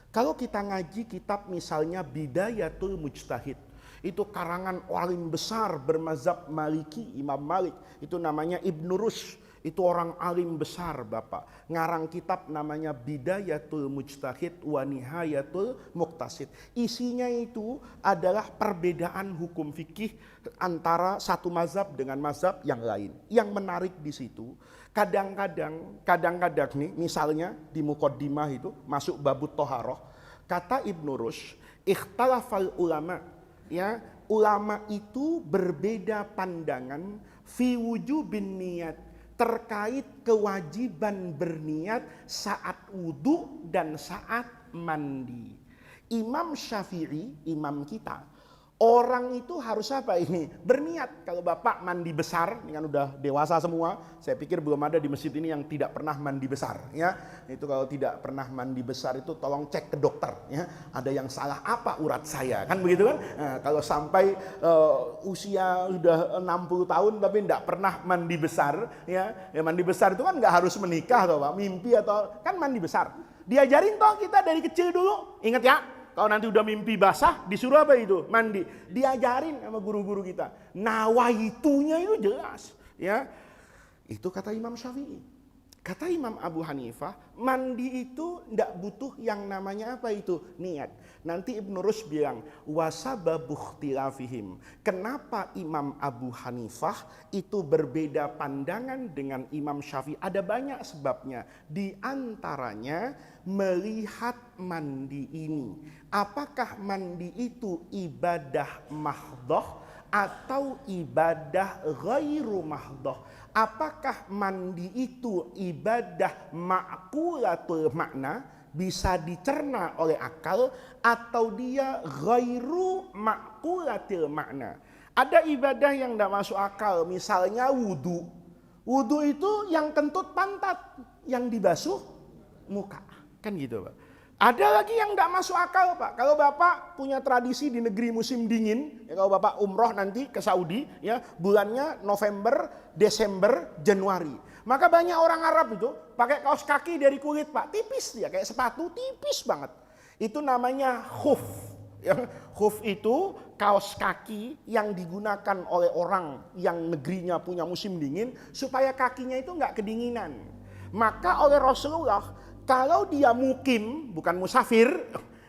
Kalau kita ngaji kitab misalnya Bidayatul Mujtahid, itu karangan alim besar bermazhab Maliki, Imam Malik, itu namanya Ibnu Rushd. Itu orang alim besar Bapak. Ngarang kitab namanya Bidayatul Mujtahid wa Nihayatul Muqtasid. Isinya itu adalah perbedaan hukum fikih antara satu mazhab dengan mazhab yang lain. Yang menarik di situ, kadang-kadang nih, misalnya di Muqaddimah itu masuk babut Toharoh, kata Ibnu Rushd, ikhtalafal ulama, ya, ulama itu berbeda pandangan fi wujubin niyat, terkait kewajiban berniat saat wudhu dan saat mandi. Imam Syafi'i, imam kita, orang itu harus apa ini? Berniat. Kalau Bapak mandi besar, ini kan udah dewasa semua, saya pikir belum ada di masjid ini yang tidak pernah mandi besar. Ya, itu kalau tidak pernah mandi besar itu tolong cek ke dokter. Ya, ada yang salah apa urat saya, kan begitu kan? Nah, kalau sampai usia udah 60 tahun tapi tidak pernah mandi besar, ya mandi besar itu kan nggak harus menikah atau Pak, mimpi atau kan mandi besar. Diajarin toh kita dari kecil dulu, ingat ya. Kalau nanti udah mimpi basah, disuruh apa itu? Mandi. Diajarin sama guru-guru kita. Nawaitunya itu jelas. Ya, itu kata Imam Syafi'i. Kata Imam Abu Hanifah, mandi itu tidak butuh yang namanya apa itu? Niat. Nanti Ibnu Rushd bilang, wasababu ikhtilafihim. Kenapa Imam Abu Hanifah itu berbeda pandangan dengan Imam Syafi'i? Ada banyak sebabnya. Di antaranya melihat mandi ini. Apakah mandi itu ibadah mahdhah atau ibadah ghairu mahdhah? Apakah mandi itu ibadah ma'qulatul makna, bisa dicerna oleh akal, atau dia ghairu ma'qulatil makna? Ada ibadah yang tidak masuk akal, misalnya wudhu. Wudhu itu yang kentut pantat, yang dibasuh muka. Kan gitu Pak. Ada lagi yang tidak masuk akal Pak. Kalau Bapak punya tradisi di negeri musim dingin, ya kalau Bapak umroh nanti ke Saudi, ya bulannya November, Desember, Januari. Maka banyak orang Arab itu pakai kaos kaki dari kulit Pak, tipis dia, kayak sepatu tipis banget. Itu namanya khuf. Ya, khuf itu kaos kaki yang digunakan oleh orang yang negerinya punya musim dingin supaya kakinya itu nggak kedinginan. Maka oleh Rasulullah, kalau dia mukim, bukan musafir,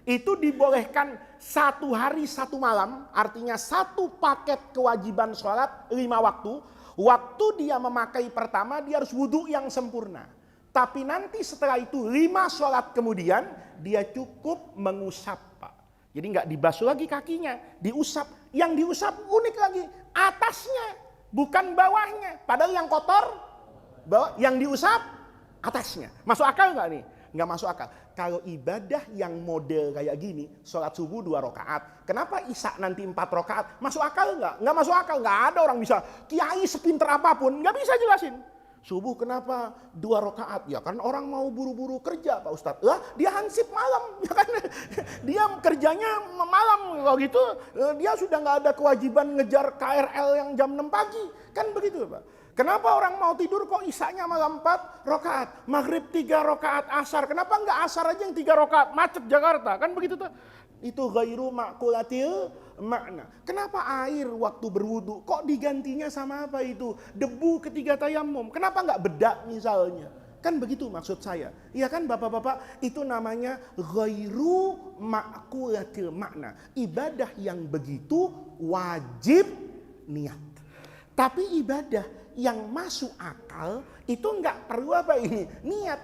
itu dibolehkan 1 hari 1 malam, artinya 1 paket kewajiban sholat 5 waktu. Waktu dia memakai pertama, dia harus wudhu yang sempurna. Tapi nanti setelah itu 5 sholat kemudian, dia cukup mengusap Pak. Jadi nggak dibasuh lagi kakinya, diusap. Yang diusap unik lagi, atasnya, bukan bawahnya. Padahal yang kotor, yang diusap, atasnya. Masuk akal nggak nih? Nggak masuk akal. Kalau ibadah yang model kayak gini, sholat subuh 2 rakaat. Kenapa isya nanti 4 rakaat? Masuk akal nggak? Nggak masuk akal. Nggak ada orang bisa, kiai sepinter apapun, nggak bisa jelasin. Subuh kenapa 2 rakaat? Ya kan orang mau buru-buru kerja Pak Ustadz. Lah dia hansip malam. Ya kan? Dia kerjanya malam. Kalau gitu dia sudah nggak ada kewajiban ngejar KRL yang jam 6 pagi. Kan begitu Pak. Kenapa orang mau tidur kok isanya malam 4 rakaat, maghrib 3 rakaat, asar. Kenapa enggak asar aja yang 3 rakaat, macet Jakarta. Kan begitu tuh. Itu ghairu ma'qulatil makna. Kenapa air waktu berwudu kok digantinya sama apa itu? Debu ketika tayamum. Kenapa enggak bedak misalnya? Kan begitu maksud saya. Iya kan Bapak-bapak, itu namanya ghairu ma'qulatil makna. Ibadah yang begitu wajib niat. Tapi ibadah yang masuk akal itu enggak perlu apa ini? Niat.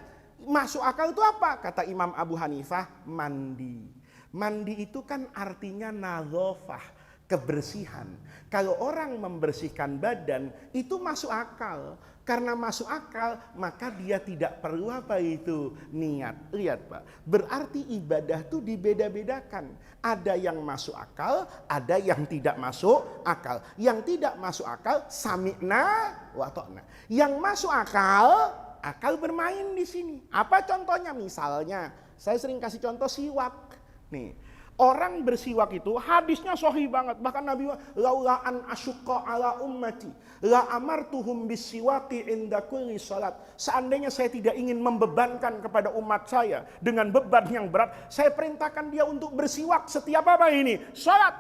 Masuk akal itu apa? Kata Imam Abu Hanifah, mandi. Mandi itu kan artinya nadhofah. kebersihan. Kalau orang membersihkan badan itu masuk akal. Karena masuk akal maka dia tidak perlu apa itu niat. Lihat Pak, berarti ibadah itu dibeda-bedakan. Ada yang masuk akal, ada yang tidak masuk akal. Yang tidak masuk akal sami'na wa ta'na. Yang masuk akal, akal bermain di sini. Apa contohnya? Misalnya, saya sering kasih contoh siwak. Nih, orang bersiwak itu hadisnya sahih banget. Bahkan Nabi laula an asyqa ala ummati la amartuhum bisiwaki inda kulli salat. Seandainya saya tidak ingin membebankan kepada umat saya dengan beban yang berat, saya perintahkan dia untuk bersiwak setiap apa ini? Salat.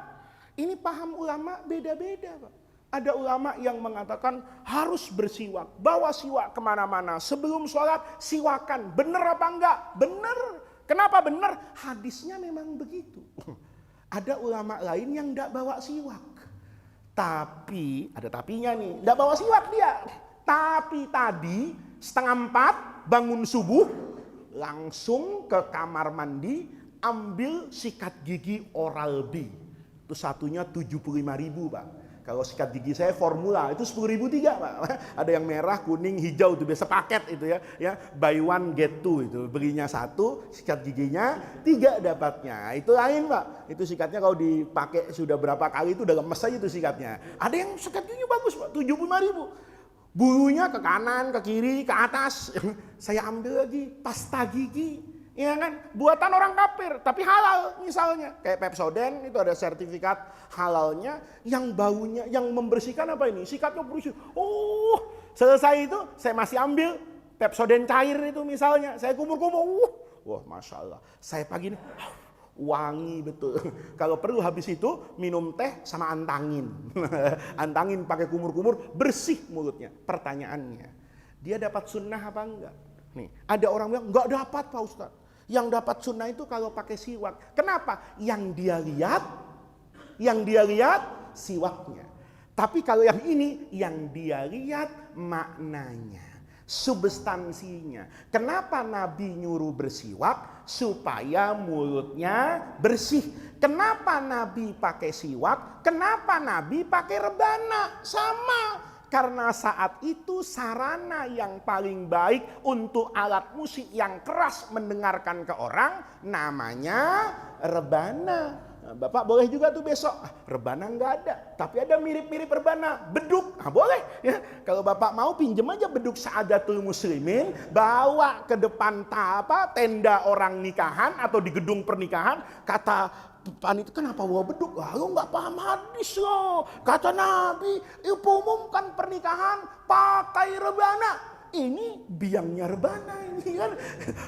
Ini paham ulama beda-beda, Pak. Ada ulama yang mengatakan harus bersiwak, bawa siwak kemana-mana sebelum sholat, siwakan. Bener apa enggak? Bener. Kenapa bener? Hadisnya memang begitu. Ada ulama lain yang enggak bawa siwak. Tapi, ada tapinya nih, enggak bawa siwak dia. Tapi tadi 3:30 bangun subuh, langsung ke kamar mandi, ambil sikat gigi Oral-B. Itu satunya 75.000 Pak. Kalau sikat gigi saya formula itu 10.003 Pak. Ada yang merah, kuning, hijau itu biasa paket itu ya. Ya, buy one get two itu. Belinya 1, sikat giginya 3 dapatnya. Itu lain Pak. Itu sikatnya kalau dipakai sudah berapa kali itu udah lemes aja itu sikatnya. Ada yang sikat gigi bagus Pak, 75.000. Bulunya ke kanan, ke kiri, ke atas. Saya ambil lagi pasta gigi. Ya kan, buatan orang kafir tapi halal misalnya kayak Pepsodent itu ada sertifikat halalnya yang baunya yang membersihkan apa ini sikatnya bersih. Oh selesai itu saya masih ambil Pepsodent cair itu misalnya saya kumur-kumur. Wah masya Allah saya pagi ini wangi betul. Kalau perlu habis itu minum teh sama antangin. Antangin pakai kumur-kumur bersih mulutnya. Pertanyaannya dia dapat sunnah apa enggak? Nih ada orang bilang enggak dapat Pak Ustadz. Yang dapat sunnah itu kalau pakai siwak. Kenapa? Yang dia lihat siwaknya. Tapi kalau yang ini, yang dia lihat maknanya, substansinya. Kenapa Nabi nyuruh bersiwak? Supaya mulutnya bersih. Kenapa Nabi pakai siwak? Kenapa Nabi pakai rebana? Sama. Karena saat itu sarana yang paling baik untuk alat musik yang keras mendengarkan ke orang namanya rebana. Nah, Bapak boleh juga tuh besok rebana nggak ada, tapi ada mirip-mirip rebana, beduk. Nah, boleh ya. Kalau Bapak mau pinjem aja beduk Sa'adatul Muslimin, bawa ke depan tenda orang nikahan atau di gedung pernikahan, kata panitia kenapa bawa beduk? Wah, lu nggak paham hadis loh. Kata Nabi, umumkan pernikahan pakai rebana. Ini biangnya rebana ini kan.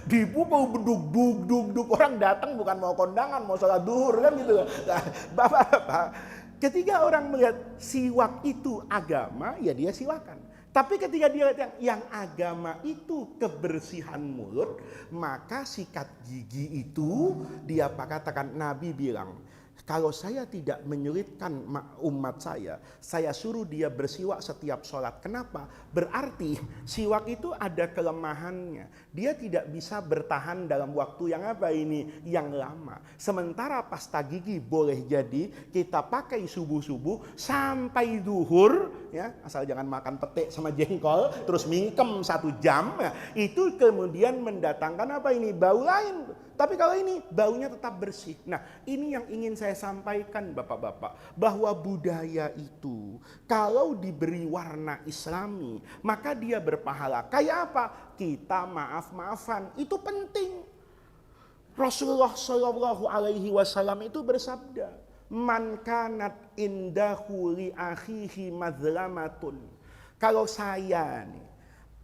Dipukul beduk, duk. Orang datang bukan mau kondangan, mau sholat duhur kan gitu. Nah, Bapak, ketika orang melihat siwak itu agama, ya dia siwakan. Tapi ketika dia lihat yang agama itu kebersihan mulut, maka sikat gigi itu dia katakan Nabi bilang, kalau saya tidak menyulitkan umat saya suruh dia bersiwak setiap sholat. Kenapa? Berarti siwak itu ada kelemahannya. Dia tidak bisa bertahan dalam waktu yang yang lama. Sementara pasta gigi boleh jadi kita pakai subuh-subuh sampai duhur, ya, asal jangan makan petik sama jengkol, terus mingkem 1 jam, ya, itu kemudian mendatangkan bau lain. Tapi kalau ini baunya tetap bersih. Nah, ini yang ingin saya sampaikan Bapak-bapak, bahwa budaya itu kalau diberi warna Islami, maka dia berpahala. Kayak apa? Kita maaf-maafan, itu penting. Rasulullah Shallallahu Alaihi Wasallam itu bersabda, "Man kanat indahu li akhihi madlamatun." Kalau saya nih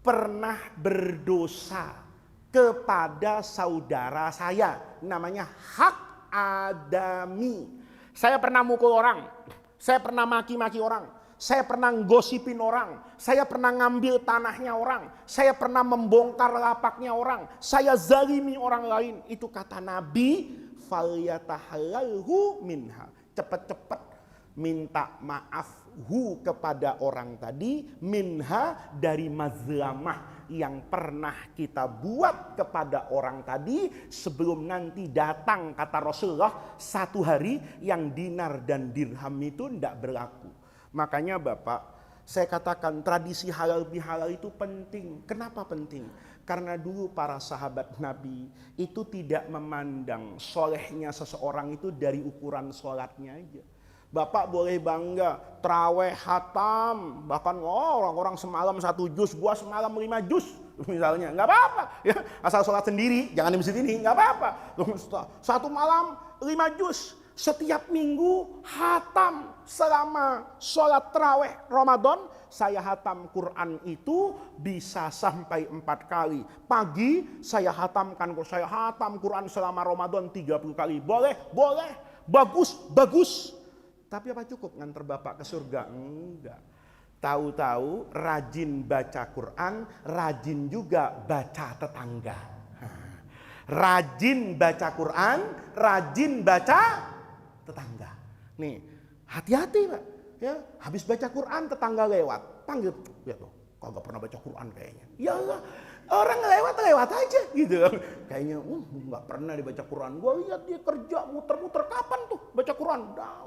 pernah berdosa kepada saudara saya, namanya hak adami. Saya pernah mukul orang, saya pernah maki-maki orang, saya pernah gosipin orang, saya pernah ngambil tanahnya orang, saya pernah membongkar lapaknya orang, saya zalimi orang lain. Itu kata Nabi, falyatahallalhu minha. Cepat-cepat minta maaf kepada orang tadi, minha dari mazlamah yang pernah kita buat kepada orang tadi sebelum nanti datang, kata Rasulullah, satu hari yang dinar dan dirham itu tidak berlaku. Makanya Bapak, saya katakan tradisi halal bihalal itu penting. Kenapa penting? Karena dulu para sahabat Nabi itu tidak memandang solehnya seseorang itu dari ukuran sholatnya aja. Bapak boleh bangga, traweh hatam, bahkan orang-orang semalam 1 juz, gua semalam 5 juz misalnya, nggak apa-apa, ya, asal sholat sendiri, jangan di masjid ini, nggak apa-apa. 1 malam 5 juz. Setiap minggu hatam selama sholat taraweh Ramadan, saya hatam Quran itu bisa sampai 4 kali. Pagi saya hatamkan, saya hatam Quran selama Ramadan 30 kali. Boleh, boleh, bagus, bagus. Tapi apa cukup nganter Bapak ke surga? Enggak. Tahu-tahu rajin baca Quran, rajin juga baca tetangga. Rajin baca Quran, rajin baca tetangga. Nih, hati-hati Pak. Ya, habis baca Quran tetangga lewat, panggil, ya tuh, kagak pernah baca Quran kayaknya. Ya Allah, orang lewat aja gitu. Kayaknya, nggak pernah dibaca Quran. Gua lihat dia kerja muter-muter, kapan tuh baca Quran?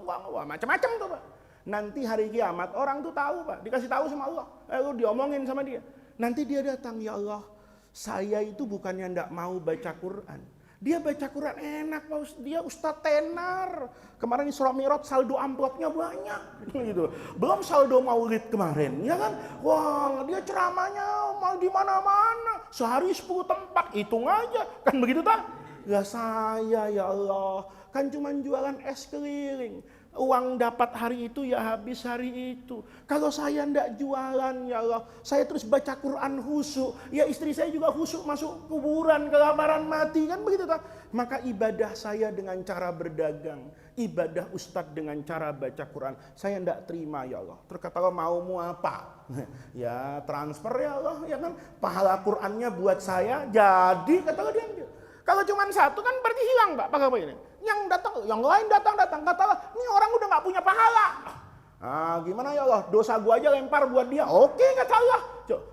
Wah, macam-macam tuh Pak. Nanti hari kiamat orang tuh tahu Pak, dikasih tahu sama Allah. Lalu diomongin sama dia. Nanti dia datang, ya Allah, saya itu bukannya nggak mau baca Quran. Dia baca Quran enak, Pak. Dia ustadz tenar. Kemarin Isra Mi'raj saldo amplopnya banyak gitu. Belum saldo maulid kemarin, ya kan? Wah, dia ceramahnya mau di mana-mana. Sehari 10 tempat, hitung aja. Kan begitu tak? Ya saya ya Allah, kan cuma jualan es keliling. Uang dapat hari itu ya habis hari itu. Kalau saya ndak jualan ya Allah, saya terus baca Quran khusyuk, ya istri saya juga khusyuk masuk kuburan kelaparan mati, kan begitu tak? Maka ibadah saya dengan cara berdagang, ibadah ustadz dengan cara baca Quran, saya ndak terima ya Allah. Terus kata Allah, maumu apa? Ya transfer ya Allah, ya kan? Pahala Qurannya buat saya jadi, kata Allah dia. Kalau cuma satu kan berarti hilang Pak pahala ini. Yang datang, yang lain datang. Kata Allah, ini orang udah nggak punya pahala. Gimana ya Allah? Dosa gua aja lempar buat dia. Oke, kata Allah.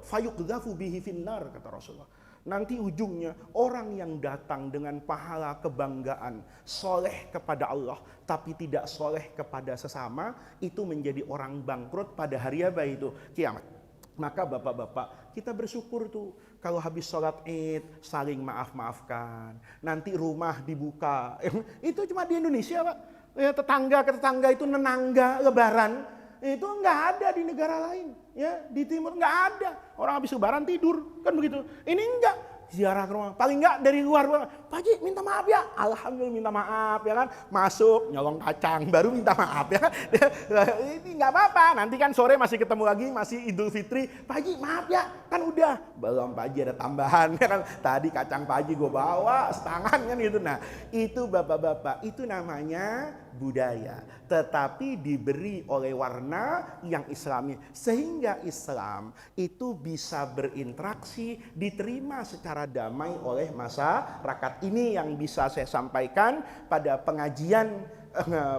Fayuqdhafu bihi finnar, kata Rasulullah. Nanti ujungnya orang yang datang dengan pahala kebanggaan, soleh kepada Allah, tapi tidak soleh kepada sesama, itu menjadi orang bangkrut pada hari apa itu? Kiamat. Maka bapak-bapak, kita bersyukur tuh kalau habis sholat Id saling maaf-maafkan. Nanti rumah dibuka. Itu cuma di Indonesia Pak. Ya, tetangga ke tetangga itu nenangga lebaran. Itu nggak ada di negara lain. Ya, di timur nggak ada. Orang habis lebaran tidur, kan begitu. Ini enggak. Ziarah ke rumah, paling enggak dari luar, Pak Haji minta maaf ya, alhamdulillah minta maaf ya kan, masuk nyolong kacang baru minta maaf ya kan, ini nggak apa-apa, nanti kan sore masih ketemu lagi, masih Idul Fitri, Pak Haji maaf ya, kan udah, belum Pak Haji ada tambahan ya kan, tadi kacang Pak Haji gue bawa setangan kan gitu. Nah itu bapak-bapak, itu namanya budaya, tetapi diberi oleh warna yang Islami, sehingga Islam itu bisa berinteraksi, diterima secara damai oleh masyarakat. Ini yang bisa saya sampaikan pada pengajian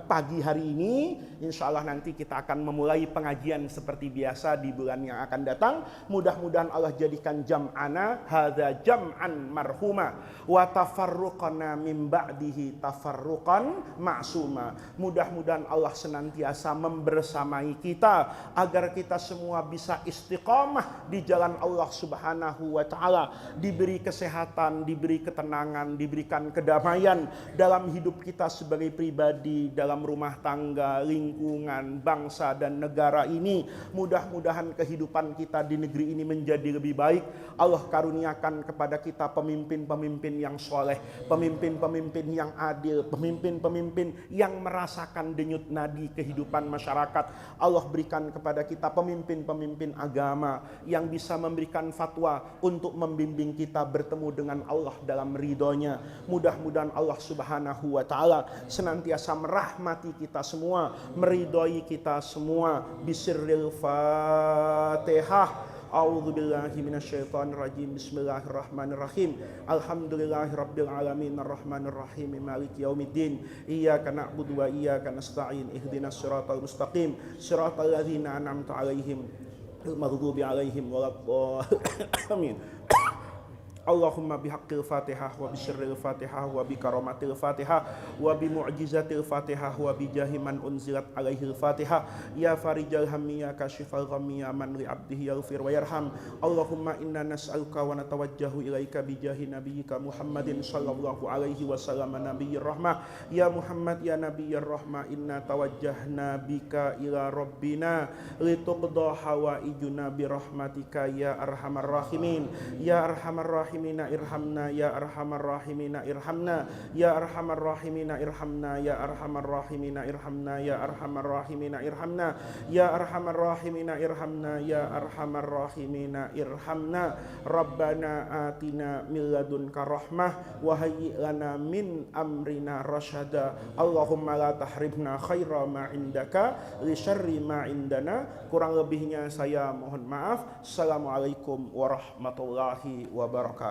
pagi hari ini. Insya Allah nanti kita akan memulai pengajian seperti biasa di bulan yang akan datang. Mudah-mudahan Allah jadikan jam'ana hadza jam'an marhuma wa tafarruqana min ba'dihi tafarruqan ma'suma. Mudah-mudahan Allah senantiasa membersamai kita agar kita semua bisa istiqamah di jalan Allah Subhanahu wa taala, diberi kesehatan, diberi ketenangan, diberikan kedamaian dalam hidup kita sebagai pribadi, dalam rumah tangga, lingkungan, bangsa dan negara ini. Mudah-mudahan kehidupan kita di negeri ini menjadi lebih baik. Allah karuniakan kepada kita pemimpin-pemimpin yang soleh, pemimpin-pemimpin yang adil, pemimpin-pemimpin yang merasakan denyut nadi kehidupan masyarakat. Allah berikan kepada kita pemimpin-pemimpin agama yang bisa memberikan fatwa untuk membimbing kita bertemu dengan Allah dalam ridhonya. Mudah-mudahan Allah Subhanahu wa taala senantiasa merahmati kita semua, meridhoi kita semua. Bisirril Fatihah. A'udzubillahi minasyaitonirrajim. Bismillahirrahmanirrahim. Alhamdulillahirabbil alamin arrahmanir rahim maliki yaumiddin. Iyyaka na'budu wa iyyaka nasta'in. Ihdinas siratal mustaqim. Siratal ladzina an'amta 'alaihim ghairil maghdubi 'alaihim waladdallin. Allahumma bihaqqil Fatihah wa bisyirril Fatihah wa bi karamatil Fatihah wa bi mu'jizatil Fatihah wa bi jahi man unzilat alaihil Fatihah ya farijal hammi ya kashifal ghammi ya man li 'abdihi yaghfir wa yarham. Allahumma inna nas'aluka wa natawajjahu ilaika bi jahi nabiyyika Muhammadin sallallahu alaihi wasallam nabiyyir rahmah. Ya Muhammad ya nabiyyir rahmah, inna tawajjahna bika ila rabbina lituqda hawaijuna bi rahmatika ya arhamar rahimin. Ya arhamar rahimin irhamna ya arhamar rahimina irhamna ya arhamar rahimina irhamna ya arhamar rahimina irhamna ya arhamar rahimina irhamna ya arhamar rahimina irhamna ya arhamar rahimina irhamna. Rabbana atina min ladunka rahmah wa hayyi lana min amrina rasyada. Allahumma la tahrimna khaira ma indaka li syarri ma indana. Kurang lebihnya saya mohon maaf. Assalamualaikum warahmatullahi wabarakatuh.